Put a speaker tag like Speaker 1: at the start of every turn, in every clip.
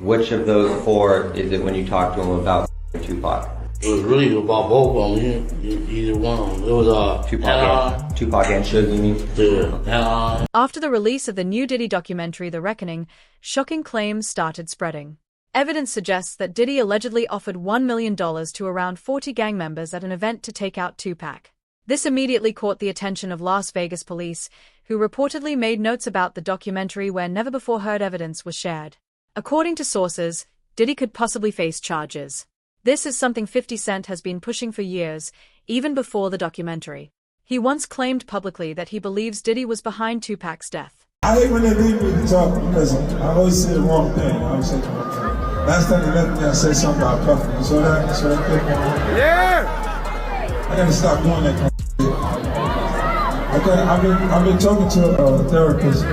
Speaker 1: Which of those four is it when you talk to him about Tupac?
Speaker 2: It was really about both of them. Either one of them. It was
Speaker 1: Tupac and Suge, you mean?
Speaker 2: Yeah.
Speaker 3: After the release of the new Diddy documentary The Reckoning, shocking claims started spreading. Evidence suggests that Diddy allegedly offered $1 million to around 40 gang members at an event to take out Tupac. This immediately caught the attention of Las Vegas police, who reportedly made notes about the documentary where never-before-heard evidence was shared. According to sources, Diddy could possibly face charges. This is something 50 Cent has been pushing for years, even before the documentary. He once claimed publicly that he believes Diddy was behind Tupac's death.
Speaker 4: I hate when they leave me to talk because I always say the wrong thing. I always say the wrong thing. Last time they left me, I said something about Puffy. You saw that? You saw that thing? Yeah! I gotta stop doing that kind of shit. Okay, I've been talking to a therapist to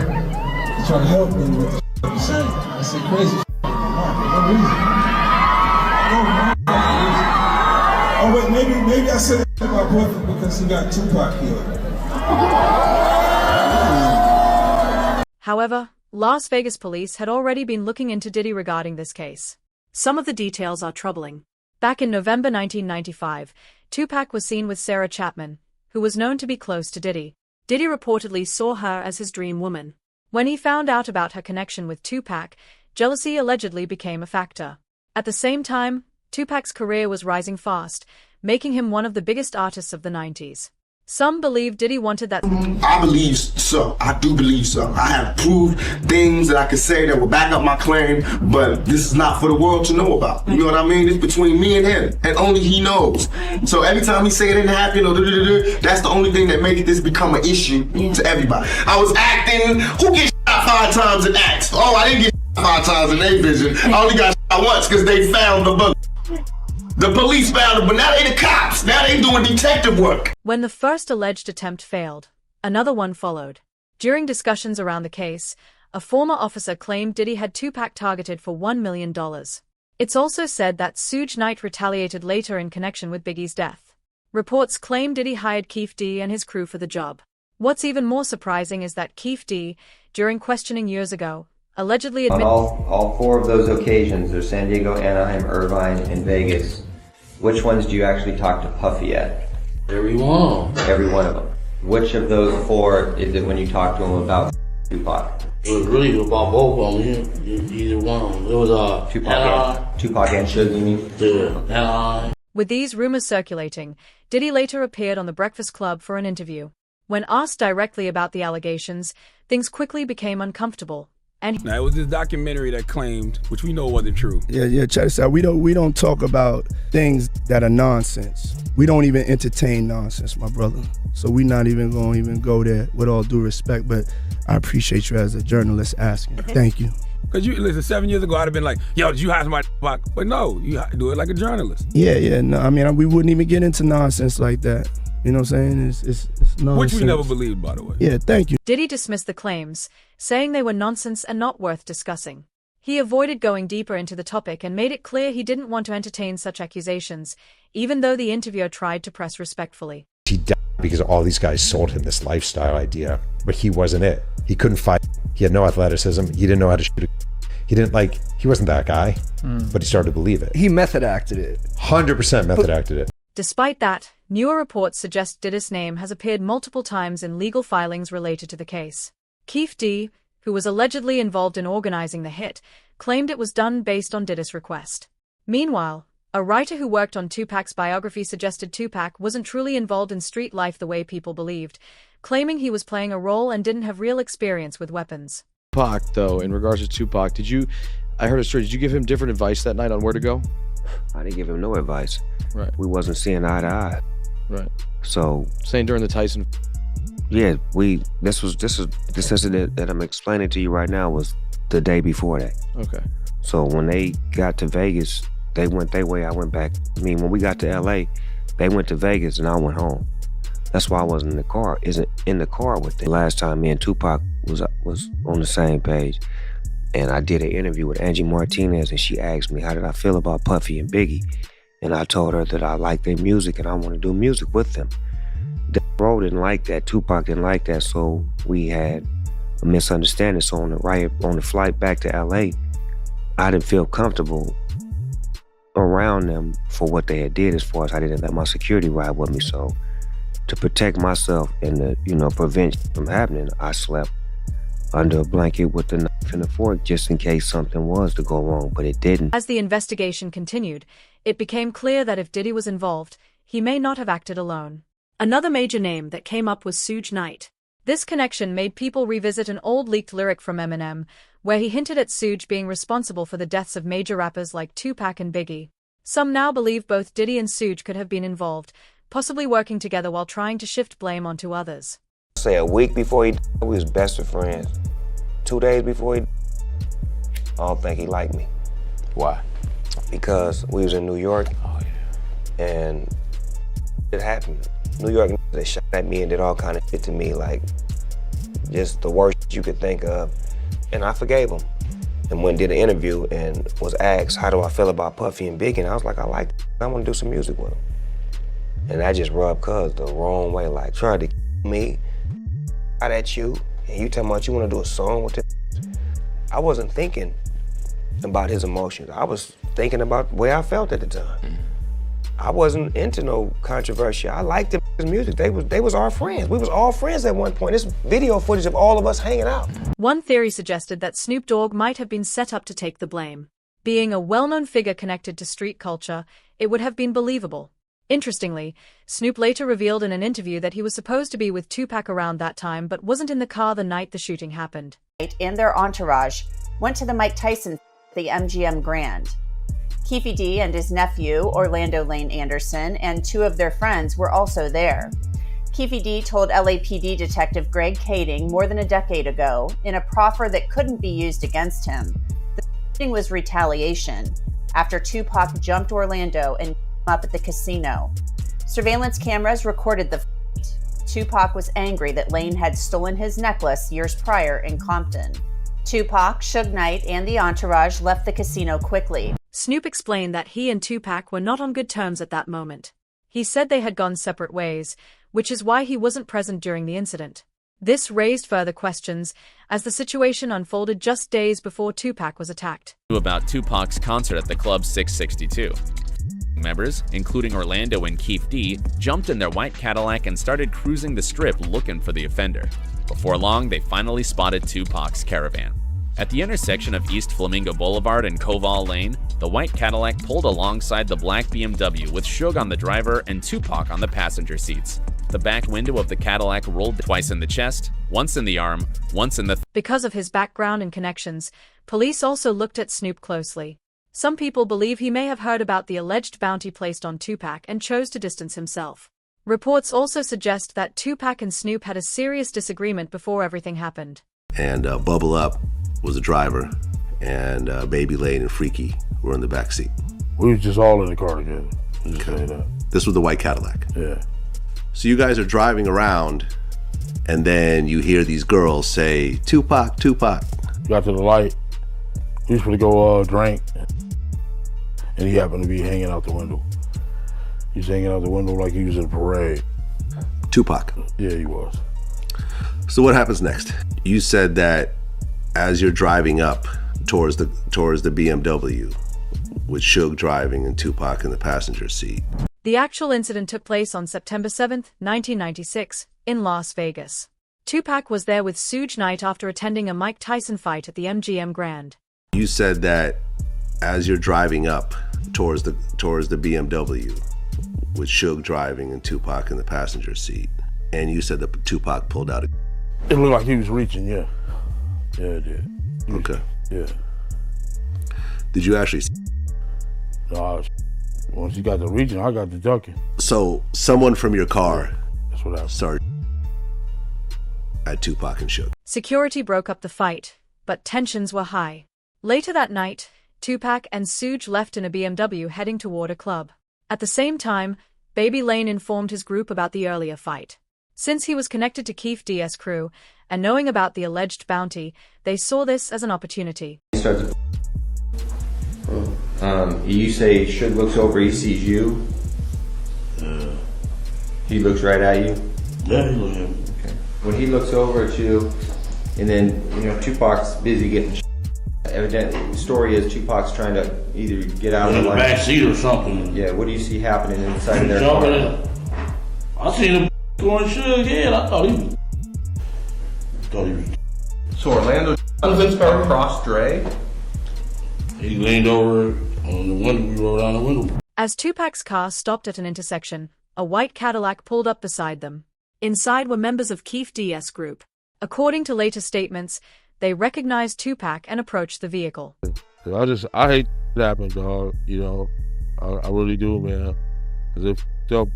Speaker 4: try to help me with the I'm saying. I said crazy shit. No reason. Oh wait, maybe I said it about Puffy because he got Tupac killed.
Speaker 3: However, Las Vegas police had already been looking into Diddy regarding this case. Some of the details are troubling. Back in November 1995, Tupac was seen with Sarah Chapman, who was known to be close to Diddy. Diddy reportedly saw her as his dream woman. When he found out about her connection with Tupac, jealousy allegedly became a factor. At the same time, Tupac's career was rising fast, making him one of the biggest artists of the 90s. Some believe Diddy wanted that.
Speaker 5: I believe so. I do believe so. I have proved things that I could say that will back up my claim, but this is not for the world to know about. You know what I mean? It's between me and him, and only he knows. So every time he say it didn't happen, or that's the only thing that made this become an issue to everybody. I was acting. Who gets shot 5 times in acts? Oh, I didn't get shot 5 times in their vision. I only got shot once because they found the book. The police found it, but now they the cops. Now they doing detective work.
Speaker 3: When the first alleged attempt failed, another one followed. During discussions around the case, a former officer claimed Diddy had Tupac targeted for $1 million. It's also said that Suge Knight retaliated later in connection with Biggie's death. Reports claim Diddy hired Keefe D and his crew for the job. What's even more surprising is that Keefe D, during questioning years ago, allegedly admitted—
Speaker 1: On all 4 of those occasions, there's San Diego, Anaheim, Irvine, and Vegas. Which ones do you actually talk to Puffy at?
Speaker 2: Every one.
Speaker 1: Every one of them. Which of those 4 is it when you talk to him about Tupac?
Speaker 2: It was really about both of them. Either one of them. It was
Speaker 1: Tupac and Suge, you mean?
Speaker 2: Yeah.
Speaker 3: With these rumors circulating, Diddy later appeared on The Breakfast Club for an interview. When asked directly about the allegations, things quickly became uncomfortable.
Speaker 6: Now, it was this documentary that claimed, which we know wasn't true.
Speaker 7: Yeah, check this out. We don't talk about things that are nonsense. We don't even entertain nonsense, my brother. So we not even going to go there, with all due respect, but I appreciate you as a journalist asking. Thank you.
Speaker 6: Because listen, 7 years ago, I'd have been like, yo, did you hire somebody? But no, you do it like a journalist.
Speaker 7: Yeah, no, I mean, we wouldn't even get into nonsense like that. You know what I'm saying? It's nonsense.
Speaker 6: Which we never believed, by the way.
Speaker 7: Yeah, thank you.
Speaker 3: Diddy dismissed the claims, saying they were nonsense and not worth discussing. He avoided going deeper into the topic and made it clear he didn't want to entertain such accusations, even though the interviewer tried to press respectfully.
Speaker 8: He died because all these guys sold him this lifestyle idea, but he wasn't it. He couldn't fight. He had no athleticism. He didn't know how to shoot. He wasn't that guy, but he started to believe it.
Speaker 9: He method acted it.
Speaker 8: 100% method acted it.
Speaker 3: Despite that, newer reports suggest Diddy's name has appeared multiple times in legal filings related to the case. Keefe D, who was allegedly involved in organizing the hit, claimed it was done based on Diddy's request. Meanwhile, a writer who worked on Tupac's biography suggested Tupac wasn't truly involved in street life the way people believed, claiming he was playing a role and didn't have real experience with weapons.
Speaker 9: Tupac, though, in regards to Tupac, I heard a story, did you give him different advice that night on where to go?
Speaker 10: I didn't give him no advice.
Speaker 9: Right.
Speaker 10: We wasn't seeing eye to eye.
Speaker 9: Right.
Speaker 10: So
Speaker 9: saying during the Tyson.
Speaker 10: Yeah, this incident that I'm explaining to you right now was the day before that.
Speaker 9: Okay.
Speaker 10: So when they got to Vegas, they went their way, I went back. I mean, when we got to LA, they went to Vegas and I went home. That's why I wasn't in the car with them. Last time me and Tupac was on the same page. And I did an interview with Angie Martinez, and she asked me, how did I feel about Puffy and Biggie? And I told her that I like their music and I want to do music with them. Bro didn't like that, Tupac didn't like that, so we had a misunderstanding. So on the flight back to LA, I didn't feel comfortable around them for what they had did, as far as I didn't let my security ride with me. So to protect myself and to, you know, prevent from happening, I slept under a blanket with the knife and the fork just in case something was to go wrong, but it didn't.
Speaker 3: As the investigation continued, it became clear that if Diddy was involved, he may not have acted alone. Another major name that came up was Suge Knight. This connection made people revisit an old leaked lyric from Eminem, where he hinted at Suge being responsible for the deaths of major rappers like Tupac and Biggie. Some now believe both Diddy and Suge could have been involved, possibly working together while trying to shift blame onto others.
Speaker 10: Say a week before he died, we was best of friends. 2 days before he died, I don't think he liked me.
Speaker 2: Why?
Speaker 10: Because we was in New York, and it happened. New York, they shot at me and did all kind of shit to me, like just the worst you could think of. And I forgave him. And when did an interview and was asked, how do I feel about Puffy and Biggie? And I was like, I like it. I want to do some music with him. And I just rubbed Cuz the wrong way, like tried to kill me, out at you, and you talking about you want to do a song with him. I wasn't thinking about his emotions. I was thinking about the way I felt at the time. I wasn't into no controversy. I liked his music. They was our friends. We was all friends at one point. There's video footage of all of us hanging out.
Speaker 3: One theory suggested that Snoop Dogg might have been set up to take the blame. Being a well-known figure connected to street culture, it would have been believable. Interestingly, Snoop later revealed in an interview that he was supposed to be with Tupac around that time but wasn't in the car the night the shooting happened.
Speaker 11: And their entourage went to the Mike Tyson at the MGM Grand. Keefe D and his nephew, Orlando Lane Anderson, and 2 of their friends were also there. Keefe D told LAPD Detective Greg Kading more than a decade ago, in a proffer that couldn't be used against him, the shooting was retaliation after Tupac jumped Orlando and up at the casino. Surveillance cameras recorded the fight. Tupac was angry that Lane had stolen his necklace years prior in Compton. Tupac, Suge Knight, and the entourage left the casino quickly.
Speaker 3: Snoop explained that he and Tupac were not on good terms at that moment. He said they had gone separate ways, which is why he wasn't present during the incident. This raised further questions as the situation unfolded just days before Tupac was attacked.
Speaker 12: About Tupac's concert at the Club 662. Members, including Orlando and Keefe D, jumped in their white Cadillac and started cruising the strip looking for the offender. Before long, they finally spotted Tupac's caravan. At the intersection of East Flamingo Boulevard and Koval Lane, the white Cadillac pulled alongside the black BMW with Suge on the driver and Tupac on the passenger seats. The back window of the Cadillac rolled twice in the chest, once in the arm, once in the
Speaker 3: Because of his background and connections, police also looked at Snoop closely. Some people believe he may have heard about the alleged bounty placed on Tupac and chose to distance himself. Reports also suggest that Tupac and Snoop had a serious disagreement before everything happened.
Speaker 13: And Bubble Up was the driver, and Baby Lane and Freaky were in the back seat.
Speaker 2: We was just all in the car together. Just say that.
Speaker 13: This was the white Cadillac.
Speaker 2: Yeah.
Speaker 13: So you guys are driving around, and then you hear these girls say, Tupac, Tupac.
Speaker 2: Got to the light. We was supposed to go drink, and he happened to be hanging out the window. He's hanging out the window like he was in a parade.
Speaker 13: Tupac?
Speaker 2: Yeah, he was.
Speaker 13: So what happens next? You said that as you're driving up towards the BMW, with Suge driving and Tupac in the passenger seat.
Speaker 3: The actual incident took place on September 7, 1996, in Las Vegas. Tupac was there with Suge Knight after attending a Mike Tyson fight at the MGM Grand.
Speaker 13: You said that as you're driving up towards the BMW, with Suge driving and Tupac in the passenger seat, and you said that Tupac pulled out a...
Speaker 2: It looked like he was reaching, yeah. Yeah, it did.
Speaker 13: Okay.
Speaker 2: Yeah.
Speaker 13: Did you actually...
Speaker 2: No, once he got to reaching, I got to ducking.
Speaker 13: So someone from your car
Speaker 2: That's what happened.
Speaker 13: started at Tupac and Suge.
Speaker 3: Security broke up the fight, but tensions were high. Later that night, Tupac and Suge left in a BMW heading toward a club. At the same time, Baby Lane informed his group about the earlier fight. Since he was connected to Keefe D's crew, and knowing about the alleged bounty, they saw this as an opportunity.
Speaker 1: You say Suge looks over, he sees you? He looks right at you?
Speaker 2: Yeah, he looked at me.
Speaker 1: Okay. When he looks over at you, and then, Tupac's busy getting Evidently, the story is Tupac's trying to either get out of
Speaker 14: in
Speaker 1: the
Speaker 14: the back seat or something.
Speaker 1: Yeah, what do you see happening inside of their
Speaker 14: Jumping
Speaker 1: car?
Speaker 14: in. I seen him going Suge head. I thought he was.
Speaker 15: So Orlando across Dre?
Speaker 14: He leaned over on the window. We rolled down the window.
Speaker 3: As Tupac's car stopped at an intersection, a white Cadillac pulled up beside them. Inside were members of Keef D's group. According to later statements, they recognized Tupac and approached the vehicle.
Speaker 2: I hate that happened, dog. You know, I really do, man. Because it took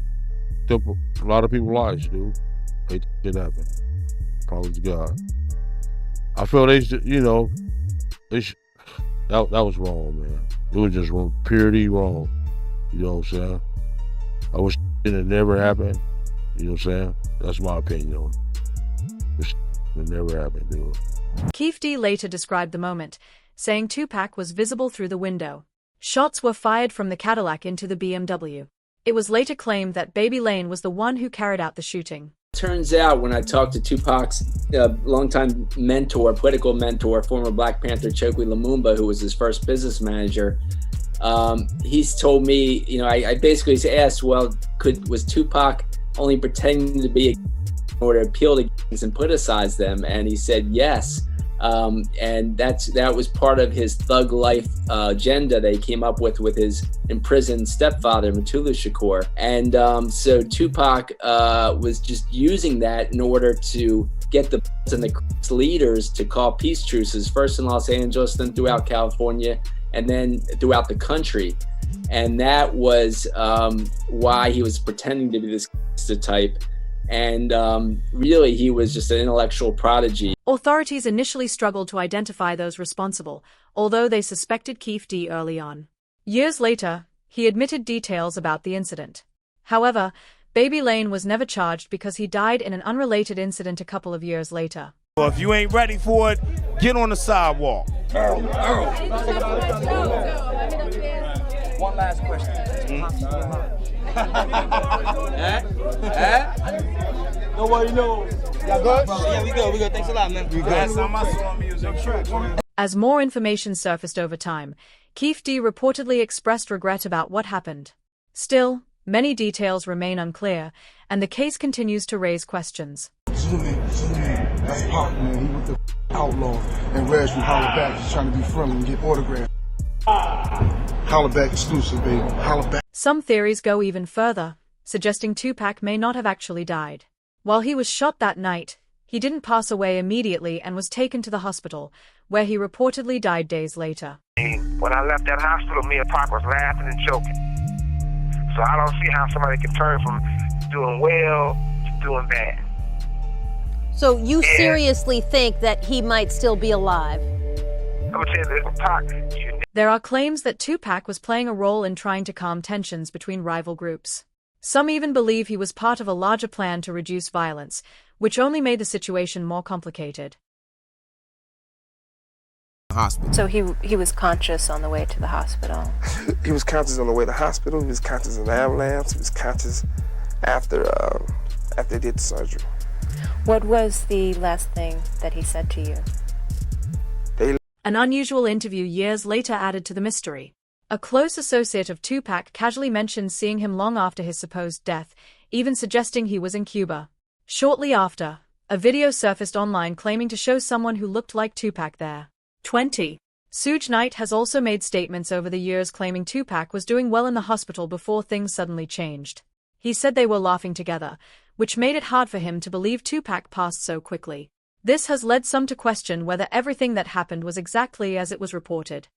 Speaker 2: a lot of people's lives, dude. Hate that happened. Probably to God. I feel that was wrong, man. It was just purely wrong. You know what I'm saying? I wish it had never happened. You know what I'm saying? That's my opinion on it. It never happened, dude.
Speaker 3: Keef D later described the moment, saying Tupac was visible through the window. Shots were fired from the Cadillac into the BMW. It was later claimed that Baby Lane was the one who carried out the shooting.
Speaker 16: Turns out when I talked to Tupac's longtime mentor, political mentor, former Black Panther Chokwe Lumumba, who was his first business manager, he's told me, I basically asked, well, was Tupac only pretending to be in order to appeal to gangs and politicize them? And he said yes. And that was part of his thug life agenda that he came up with his imprisoned stepfather, Tupac Shakur. And so Tupac was just using that in order to get the and the leaders to call peace truces, first in Los Angeles, then throughout California, and then throughout the country. And that was why he was pretending to be this type. And really, he was just an intellectual prodigy.
Speaker 3: Authorities initially struggled to identify those responsible, although they suspected Keef D early on. Years later, he admitted details about the incident. However, Baby Lane was never charged because he died in an unrelated incident a couple of years later.
Speaker 17: Well, if you ain't ready for it, get on the sidewalk.
Speaker 18: One last question. Nobody knows. Y'all good? Yeah, we good. Thanks a lot, man. We good.
Speaker 3: As more information surfaced over time, Keef D reportedly expressed regret about what happened. Still, many details remain unclear, and the case continues to raise questions.
Speaker 19: That's Pac, man. He was the outlaw. And Reg from Holla Back is trying to be friendly and get autographs. Holla Back exclusive, baby. Holla Back.
Speaker 3: Some theories go even further, suggesting Tupac may not have actually died. While he was shot that night, he didn't pass away immediately and was taken to the hospital, where he reportedly died days later.
Speaker 20: When I left that hospital, me and Pac was laughing and joking. So I don't see how somebody can turn from doing well to doing bad.
Speaker 21: So you seriously think that he might still be alive?
Speaker 20: I'm gonna tell you this, Pac,
Speaker 3: There are claims that Tupac was playing a role in trying to calm tensions between rival groups. Some even believe he was part of a larger plan to reduce violence, which only made the situation more complicated.
Speaker 22: Hospital. So he was conscious on the way to the hospital?
Speaker 23: He was conscious on the way to the hospital. He was conscious in the ambulance. He was conscious after they did the surgery.
Speaker 22: What was the last thing that he said to you?
Speaker 3: An unusual interview years later added to the mystery. A close associate of Tupac casually mentioned seeing him long after his supposed death, even suggesting he was in Cuba. Shortly after, a video surfaced online claiming to show someone who looked like Tupac there. 20. Suge Knight has also made statements over the years claiming Tupac was doing well in the hospital before things suddenly changed. He said they were laughing together, which made it hard for him to believe Tupac passed so quickly. This has led some to question whether everything that happened was exactly as it was reported.